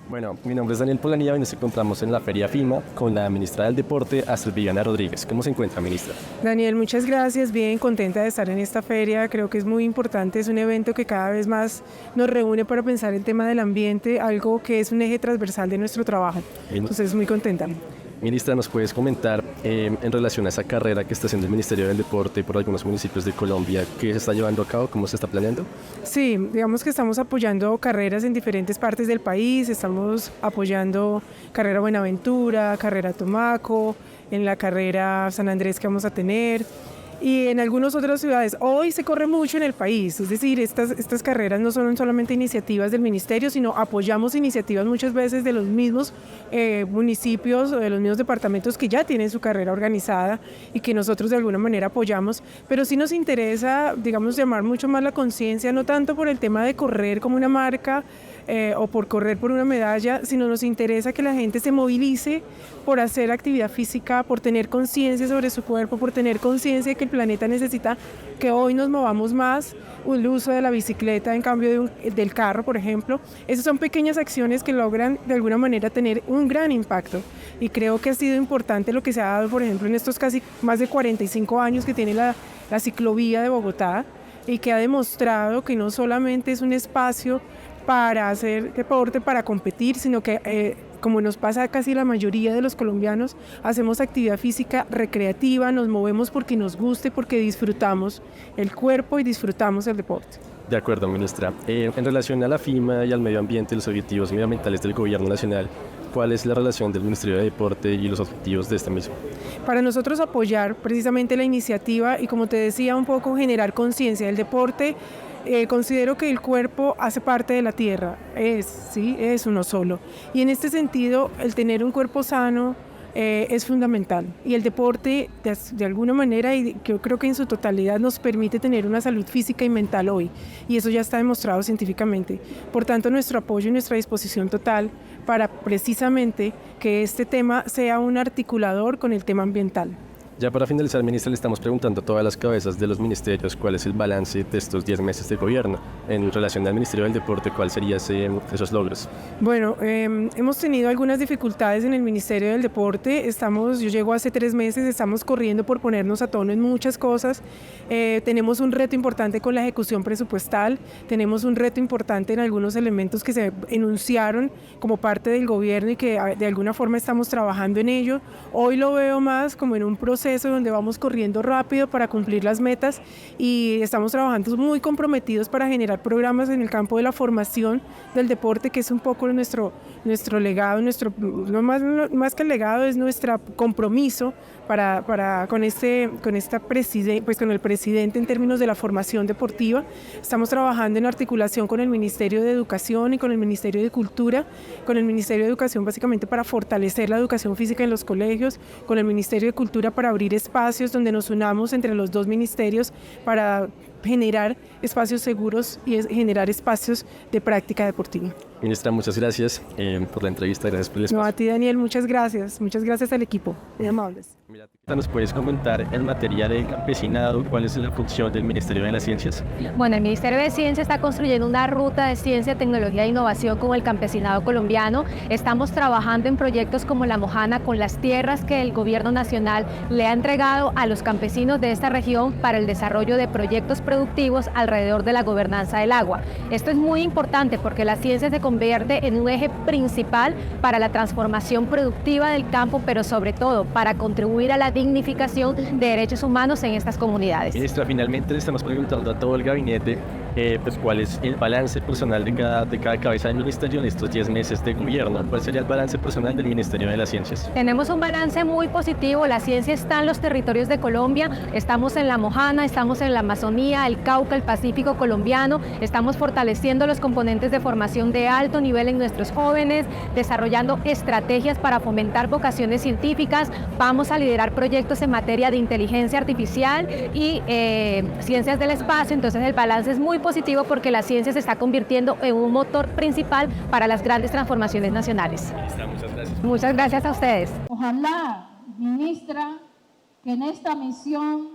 Bueno, mi nombre es Daniel Polanía y nos encontramos en la Feria FIMA con la ministra del Deporte, Astrid Viviana Rodríguez. ¿Cómo se encuentra, ministra? Daniel, muchas gracias, bien contenta de estar en esta feria, creo que es muy importante, es un evento que cada vez más nos reúne para pensar el tema del ambiente, algo que es un eje transversal de nuestro trabajo, entonces muy contenta. Ministra, ¿nos puedes comentar en relación a esa carrera que está haciendo el Ministerio del Deporte por algunos municipios de Colombia, qué se está llevando a cabo, cómo se está planeando? Sí, digamos que estamos apoyando carreras en diferentes partes del país, estamos apoyando Carrera Buenaventura, Carrera Tumaco, en la carrera San Andrés que vamos a tener y en algunas otras ciudades. Hoy se corre mucho en el país, es decir, estas carreras no son solamente iniciativas del ministerio, sino apoyamos iniciativas muchas veces de los mismos municipios o de los mismos departamentos que ya tienen su carrera organizada y que nosotros de alguna manera apoyamos, pero sí nos interesa, digamos, llamar mucho más la conciencia, no tanto por el tema de correr como una marca, o por correr por una medalla, sino nos interesa que la gente se movilice por hacer actividad física, por tener conciencia sobre su cuerpo, por tener conciencia de que el planeta necesita que hoy nos movamos más, el uso de la bicicleta en cambio del carro, por ejemplo. Esas son pequeñas acciones que logran de alguna manera tener un gran impacto y creo que ha sido importante lo que se ha dado, por ejemplo, en estos casi más de 45 años que tiene la ciclovía de Bogotá y que ha demostrado que no solamente es un espacio para hacer deporte, para competir, sino que como nos pasa a casi la mayoría de los colombianos, hacemos actividad física recreativa, nos movemos porque nos guste, porque disfrutamos el cuerpo y disfrutamos el deporte. De acuerdo, ministra. En relación a la FIMA y al medio ambiente y los objetivos medioambientales del gobierno nacional, ¿cuál es la relación del Ministerio de Deporte y los objetivos de este mismo? Para nosotros apoyar precisamente la iniciativa y, como te decía, un poco generar conciencia del deporte. Considero que el cuerpo hace parte de la tierra, es uno solo. Y en este sentido, el tener un cuerpo sano es fundamental. Y el deporte, de alguna manera, y yo creo que en su totalidad, nos permite tener una salud física y mental hoy. Y eso ya está demostrado científicamente. Por tanto, nuestro apoyo y nuestra disposición total para precisamente que este tema sea un articulador con el tema ambiental. Ya para finalizar, ministra, le estamos preguntando a todas las cabezas de los ministerios cuál es el balance de estos 10 meses de gobierno. En relación al Ministerio del Deporte, ¿cuáles serían esos logros? Bueno, hemos tenido algunas dificultades en el Ministerio del Deporte. Yo llego hace 3 meses, estamos corriendo por ponernos a tono en muchas cosas. Tenemos un reto importante con la ejecución presupuestal, tenemos un reto importante en algunos elementos que se enunciaron como parte del gobierno y que de alguna forma estamos trabajando en ello. Hoy lo veo más como en un proceso donde vamos corriendo rápido para cumplir las metas y estamos trabajando muy comprometidos para generar programas en el campo de la formación del deporte, que es un poco nuestro legado, más que el legado es nuestro compromiso con el presidente en términos de la formación deportiva. Estamos trabajando en articulación con el Ministerio de Educación y con el Ministerio de Cultura, con el Ministerio de Educación básicamente para fortalecer la educación física en los colegios, con el Ministerio de Cultura para abrir espacios donde nos unamos entre los dos ministerios para generar espacios seguros y generar espacios de práctica deportiva. Ministra, muchas gracias por la entrevista, gracias por el espacio. No, a ti, Daniel, muchas gracias al equipo, muy amables. Mira, ¿nos puedes comentar en materia de campesinado cuál es la función del Ministerio de las Ciencias? Bueno, el Ministerio de Ciencia está construyendo una ruta de ciencia, tecnología e innovación con el campesinado colombiano. Estamos trabajando en proyectos como La Mojana con las tierras que el gobierno nacional le ha entregado a los campesinos de esta región para el desarrollo de proyectos productivos alrededor de la gobernanza del agua. Esto es muy importante porque la ciencia se convierte en un eje principal para la transformación productiva del campo, pero sobre todo para contribuir a la dignificación de derechos humanos en estas comunidades. Ministra, finalmente le estamos preguntando a todo el gabinete pues cuál es el balance personal de cada cabeza del ministerio en estos 10 meses de gobierno. ¿Cuál sería el balance personal del Ministerio de las Ciencias? Tenemos un balance muy positivo. La ciencia está en los territorios de Colombia. Estamos en La Mojana, estamos en la Amazonía, el Cauca, el Pacífico colombiano. Estamos fortaleciendo los componentes de formación de alto nivel en nuestros jóvenes, desarrollando estrategias para fomentar vocaciones científicas. Vamos a liderar proyectos en materia de inteligencia artificial y ciencias del espacio. Entonces el balance es muy positivo porque la ciencia se está convirtiendo en un motor principal para las grandes transformaciones nacionales. Muchas gracias. Muchas gracias a ustedes. Ojalá, ministra, que en esta misión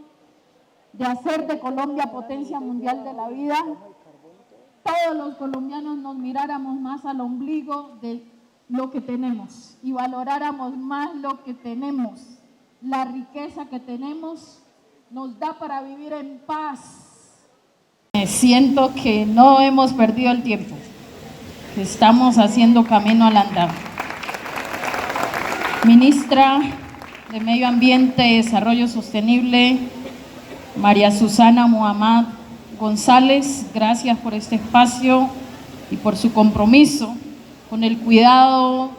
de hacer de Colombia potencia mundial de la vida, todos los colombianos nos miráramos más al ombligo de lo que tenemos y valoráramos más lo que tenemos, la riqueza que tenemos, nos da para vivir en paz. Siento que no hemos perdido el tiempo, que estamos haciendo camino al andar. Ministra de Medio Ambiente y Desarrollo Sostenible, María Susana Muhammad González, gracias por este espacio y por su compromiso con el cuidado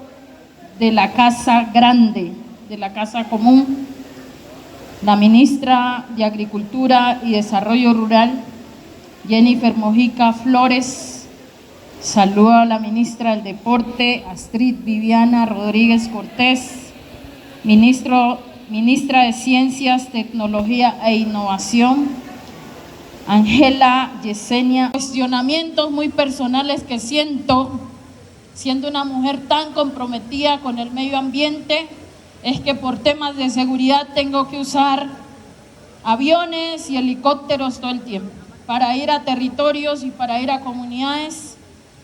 de la casa grande, de la casa común. La ministra de Agricultura y Desarrollo Rural, Jennifer Mojica Flores. Saludo a la ministra del Deporte, Astrid Viviana Rodríguez Cortés. Ministra de Ciencias, Tecnología e Innovación, Ángela Yesenia. Cuestionamientos muy personales que siento, siendo una mujer tan comprometida con el medio ambiente, es que por temas de seguridad tengo que usar aviones y helicópteros todo el tiempo para ir a territorios y para ir a comunidades,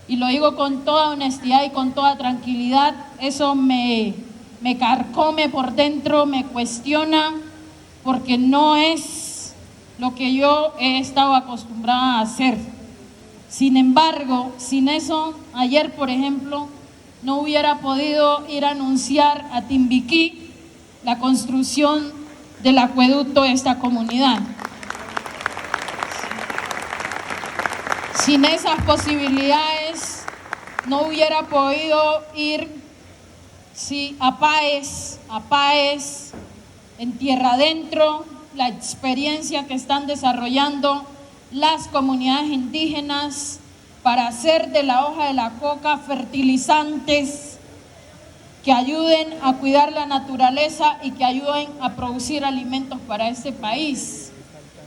y lo digo con toda honestidad y con toda tranquilidad. Eso me carcome por dentro, me cuestiona, porque no es lo que yo he estado acostumbrada a hacer. Sin embargo, sin eso, ayer, por ejemplo, no hubiera podido ir a anunciar a Timbiquí la construcción del acueducto de esta comunidad. Sin esas posibilidades, no hubiera podido ir a Páez, en tierra adentro, la experiencia que están desarrollando las comunidades indígenas para hacer de la hoja de la coca fertilizantes que ayuden a cuidar la naturaleza y que ayuden a producir alimentos para este país.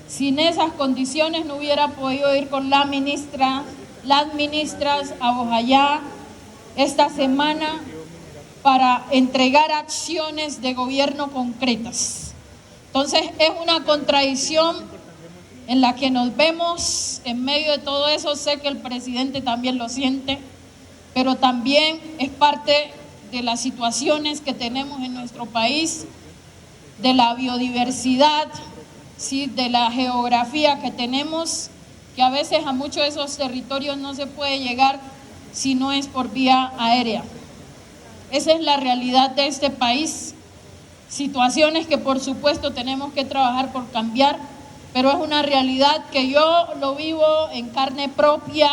Sin esas condiciones no hubiera podido ir con las ministras a Bojayá esta semana para entregar acciones de gobierno concretas. Entonces es una contradicción en la que nos vemos en medio de todo eso. Sé que el presidente también lo siente, pero también es parte de las situaciones que tenemos en nuestro país, de la biodiversidad, ¿sí?, de la geografía que tenemos, que a veces a muchos de esos territorios no se puede llegar si no es por vía aérea. Esa es la realidad de este país, situaciones que por supuesto tenemos que trabajar por cambiar, pero es una realidad que yo lo vivo en carne propia.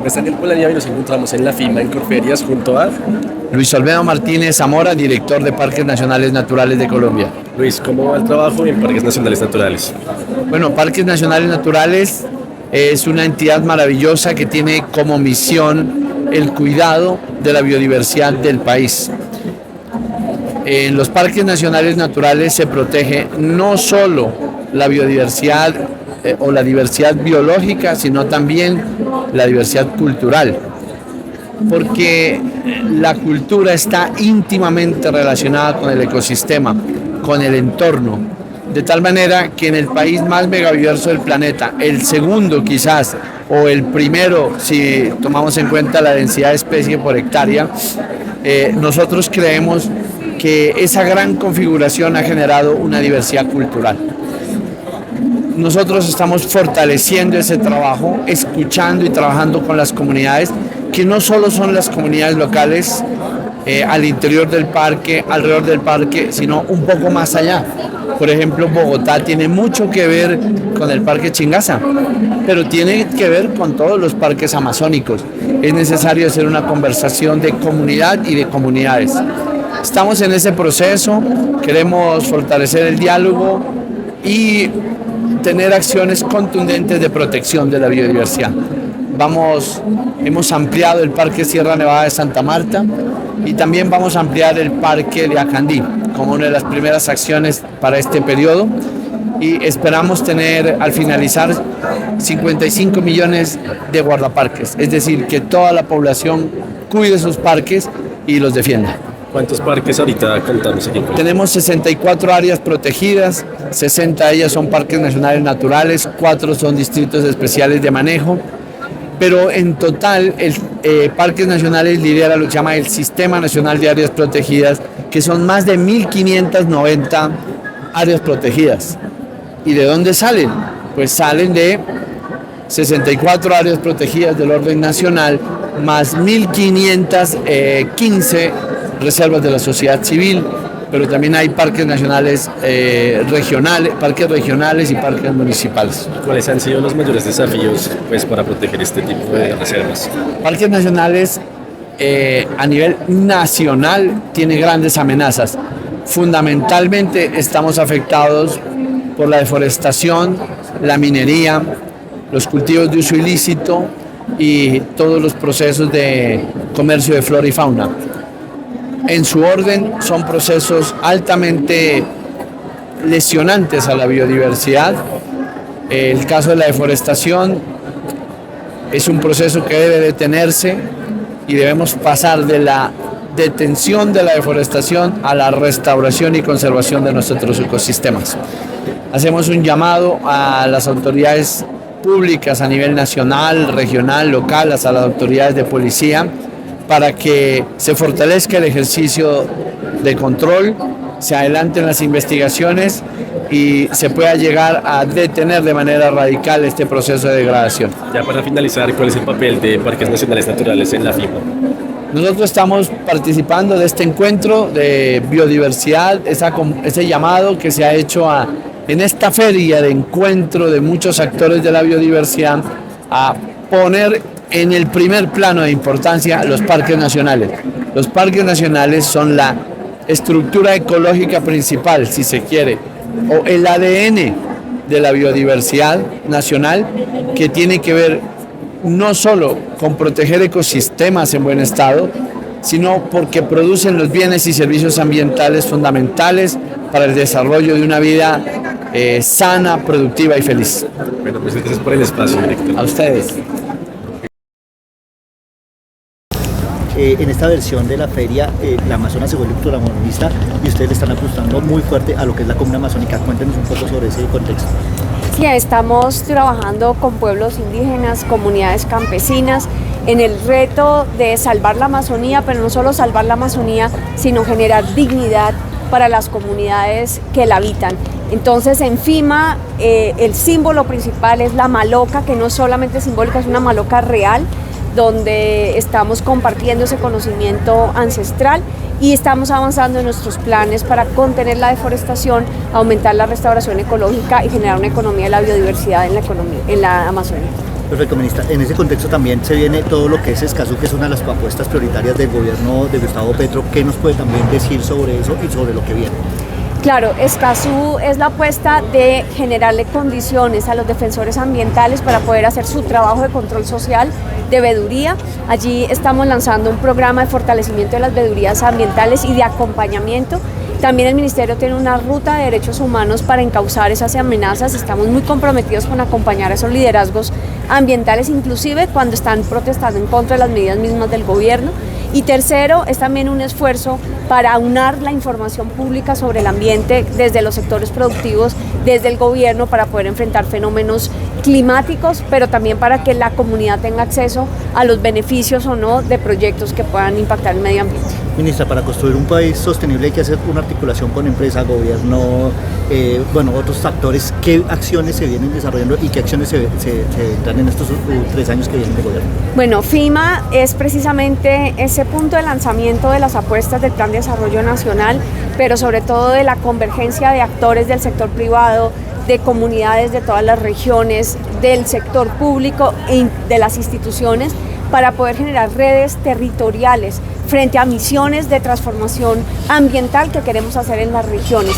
Está Daniel Polanía y nos encontramos en la FIMA en Corferias junto a Luis Olmedo Martínez Zamora, director de Parques Nacionales Naturales de Colombia. Luis, ¿cómo va el trabajo en Parques Nacionales Naturales? Bueno, Parques Nacionales Naturales es una entidad maravillosa que tiene como misión el cuidado de la biodiversidad del país. En los parques nacionales naturales se protege no solo la biodiversidad o la diversidad biológica, sino también la diversidad cultural, porque la cultura está íntimamente relacionada con el ecosistema, con el entorno, de tal manera que en el país más megabiverso del planeta, el segundo quizás, o el primero si tomamos en cuenta la densidad de especie por hectárea, nosotros creemos que esa gran configuración ha generado una diversidad cultural. Nosotros estamos fortaleciendo ese trabajo, escuchando y trabajando con las comunidades, que no solo son las comunidades locales al interior del parque, alrededor del parque, sino un poco más allá. Por ejemplo, Bogotá tiene mucho que ver con el Parque Chingaza, pero tiene que ver con todos los parques amazónicos. Es necesario hacer una conversación de comunidad y de comunidades. Estamos en ese proceso, queremos fortalecer el diálogo y tener acciones contundentes de protección de la biodiversidad. Hemos ampliado el Parque Sierra Nevada de Santa Marta y también vamos a ampliar el Parque de Acandí como una de las primeras acciones para este periodo, y esperamos tener al finalizar 55 millones de guardaparques, es decir, que toda la población cuide sus parques y los defienda. ¿Cuántos parques ahorita contamos aquí? Tenemos 64 áreas protegidas, 60 de ellas son parques nacionales naturales, 4 son distritos especiales de manejo, pero en total el Parques Nacionales lidera lo que se llama el Sistema Nacional de Áreas Protegidas, que son más de 1.590 áreas protegidas. ¿Y de dónde salen? Pues salen de 64 áreas protegidas del orden nacional, más 1.515 reservas de la sociedad civil, pero también hay parques nacionales parques regionales y parques municipales. ¿Cuáles han sido los mayores desafíos pues, para proteger este tipo de reservas? Parques nacionales a nivel nacional tiene grandes amenazas. Fundamentalmente estamos afectados por la deforestación, la minería, los cultivos de uso ilícito y todos los procesos de comercio de flora y fauna. En su orden son procesos altamente lesionantes a la biodiversidad. El caso de la deforestación es un proceso que debe detenerse y debemos pasar de la detención de la deforestación a la restauración y conservación de nuestros ecosistemas. Hacemos un llamado a las autoridades públicas a nivel nacional, regional, local, hasta las autoridades de policía, para que se fortalezca el ejercicio de control, se adelanten las investigaciones y se pueda llegar a detener de manera radical este proceso de degradación. Ya para finalizar, ¿cuál es el papel de Parques Nacionales Naturales en la FIMA? Nosotros estamos participando de este encuentro de biodiversidad, ese llamado que se ha hecho en esta feria de encuentro de muchos actores de la biodiversidad a poner en el primer plano de importancia los parques nacionales. Los parques nacionales son la estructura ecológica principal, si se quiere, o el ADN de la biodiversidad nacional, que tiene que ver no solo con proteger ecosistemas en buen estado, sino porque producen los bienes y servicios ambientales fundamentales para el desarrollo de una vida sana, productiva y feliz. Bueno, pues gracias por el espacio, director. A ustedes. En esta versión de la feria, la Amazonas se vuelve protagonista y ustedes le están apostando muy fuerte a lo que es la comuna amazónica. Cuéntenos un poco sobre ese contexto. Sí, estamos trabajando con pueblos indígenas, comunidades campesinas, en el reto de salvar la Amazonía, pero no solo salvar la Amazonía, sino generar dignidad para las comunidades que la habitan. Entonces en FIMA el símbolo principal es la maloca, que no es solamente simbólica, es una maloca real, donde estamos compartiendo ese conocimiento ancestral y estamos avanzando en nuestros planes para contener la deforestación, aumentar la restauración ecológica y generar una economía de la biodiversidad en la Amazonía. Perfecto, ministra. En ese contexto también se viene todo lo que es Escazú, que es una de las apuestas prioritarias del gobierno de Gustavo Petro. ¿Qué nos puede también decir sobre eso y sobre lo que viene? Claro, Escazú es la apuesta de generarle condiciones a los defensores ambientales para poder hacer su trabajo de control social, de veeduría. Allí estamos lanzando un programa de fortalecimiento de las veedurías ambientales y de acompañamiento. También el Ministerio tiene una ruta de derechos humanos para encauzar esas amenazas. Estamos muy comprometidos con acompañar a esos liderazgos ambientales, inclusive cuando están protestando en contra de las medidas mismas del gobierno. Y tercero, es también un esfuerzo para aunar la información pública sobre el ambiente desde los sectores productivos, desde el gobierno, para poder enfrentar fenómenos climáticos, pero también para que la comunidad tenga acceso a los beneficios o no de proyectos que puedan impactar el medio ambiente. Ministra, para construir un país sostenible hay que hacer una articulación con empresa, gobierno, otros actores. ¿Qué acciones se vienen desarrollando y qué acciones se vendrán en estos 3 años que vienen de gobierno? Bueno, FIMA es precisamente ese punto de lanzamiento de las apuestas del Plan de Desarrollo Nacional, pero sobre todo de la convergencia de actores del sector privado, de comunidades de todas las regiones, del sector público y de las instituciones, para poder generar redes territoriales frente a misiones de transformación ambiental que queremos hacer en las regiones.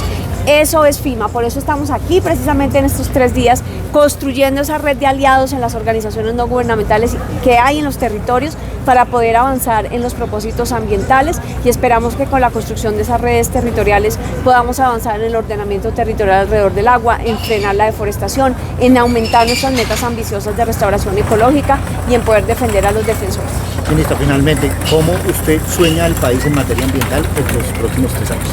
Eso es FIMA, por eso estamos aquí precisamente en estos 3 días construyendo esa red de aliados en las organizaciones no gubernamentales que hay en los territorios para poder avanzar en los propósitos ambientales, y esperamos que con la construcción de esas redes territoriales podamos avanzar en el ordenamiento territorial alrededor del agua, en frenar la deforestación, en aumentar nuestras metas ambiciosas de restauración ecológica y en poder defender a los defensores. Ministra, finalmente, ¿cómo usted sueña el país en materia ambiental en los próximos 3 años?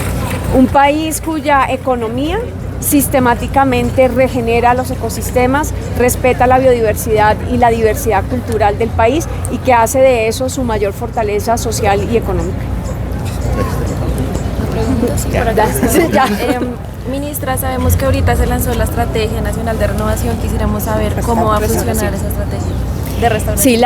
Un país cuya economía sistemáticamente regenera los ecosistemas, respeta la biodiversidad y la diversidad cultural del país y que hace de eso su mayor fortaleza social y económica. Ministra, sabemos que ahorita se lanzó la Estrategia Nacional de Renovación. Quisiéramos saber cómo va a funcionar esa estrategia de restauración. Sí,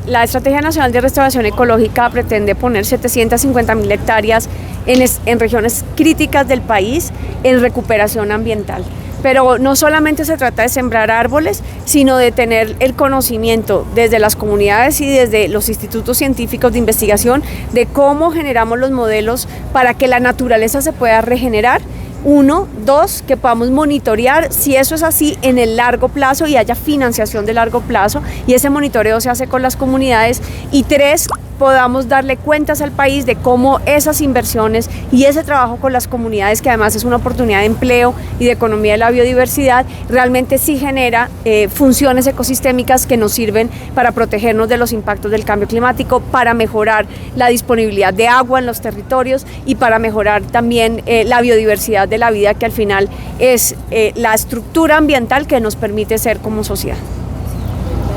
la Estrategia Nacional de Restauración Ecológica pretende poner 750.000 hectáreas en regiones críticas del país en recuperación ambiental. Pero no solamente se trata de sembrar árboles, sino de tener el conocimiento desde las comunidades y desde los institutos científicos de investigación de cómo generamos los modelos para que la naturaleza se pueda regenerar. 1, 2, que podamos monitorear si eso es así en el largo plazo y haya financiación de largo plazo y ese monitoreo se hace con las comunidades. Y 3, podamos darle cuentas al país de cómo esas inversiones y ese trabajo con las comunidades, que además es una oportunidad de empleo y de economía de la biodiversidad, realmente sí genera funciones ecosistémicas que nos sirven para protegernos de los impactos del cambio climático, para mejorar la disponibilidad de agua en los territorios y para mejorar también la biodiversidad de la vida, que al final es la estructura ambiental que nos permite ser como sociedad.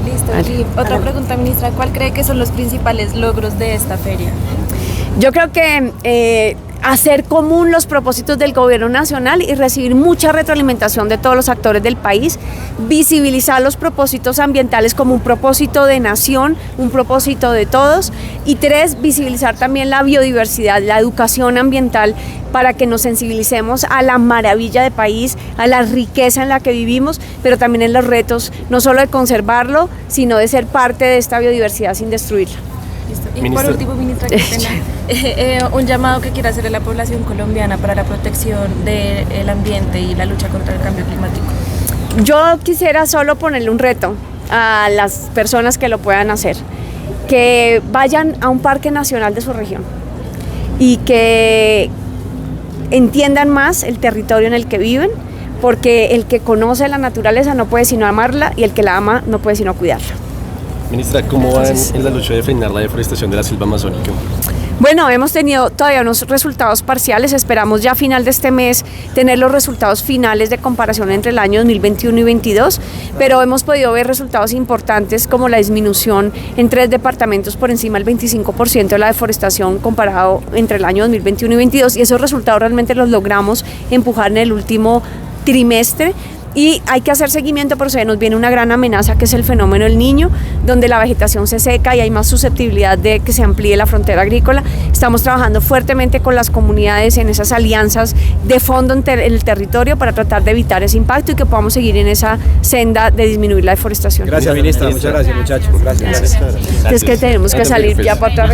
Listo. Y otra pregunta, ministra, ¿cuál cree que son los principales logros de esta feria? Yo creo que hacer común los propósitos del gobierno nacional y recibir mucha retroalimentación de todos los actores del país, visibilizar los propósitos ambientales como un propósito de nación, un propósito de todos, y 3, visibilizar también la biodiversidad, la educación ambiental, para que nos sensibilicemos a la maravilla de país, a la riqueza en la que vivimos, pero también en los retos, no solo de conservarlo, sino de ser parte de esta biodiversidad sin destruirla. Listo. Y por último, ministra, un llamado que quiera hacerle a la población colombiana para la protección del ambiente y la lucha contra el cambio climático. Yo quisiera solo ponerle un reto a las personas que lo puedan hacer, que vayan a un parque nacional de su región y que entiendan más el territorio en el que viven, porque el que conoce la naturaleza no puede sino amarla y el que la ama no puede sino cuidarla. Ministra, ¿cómo van en la lucha de frenar la deforestación de la selva amazónica? Bueno, hemos tenido todavía unos resultados parciales, esperamos ya a final de este mes tener los resultados finales de comparación entre el año 2021 y 2022, pero hemos podido ver resultados importantes como la disminución en 3 departamentos por encima del 25% de la deforestación comparado entre el año 2021 y 2022, y esos resultados realmente los logramos empujar en el último trimestre. Y hay que hacer seguimiento porque se nos viene una gran amenaza, que es el fenómeno del Niño, donde la vegetación se seca y hay más susceptibilidad de que se amplíe la frontera agrícola. Estamos trabajando fuertemente con las comunidades en esas alianzas de fondo en el territorio para tratar de evitar ese impacto y que podamos seguir en esa senda de disminuir la deforestación. Gracias, ministra. Muchas gracias, muchachos. Gracias. Es que tenemos que salir ya para otra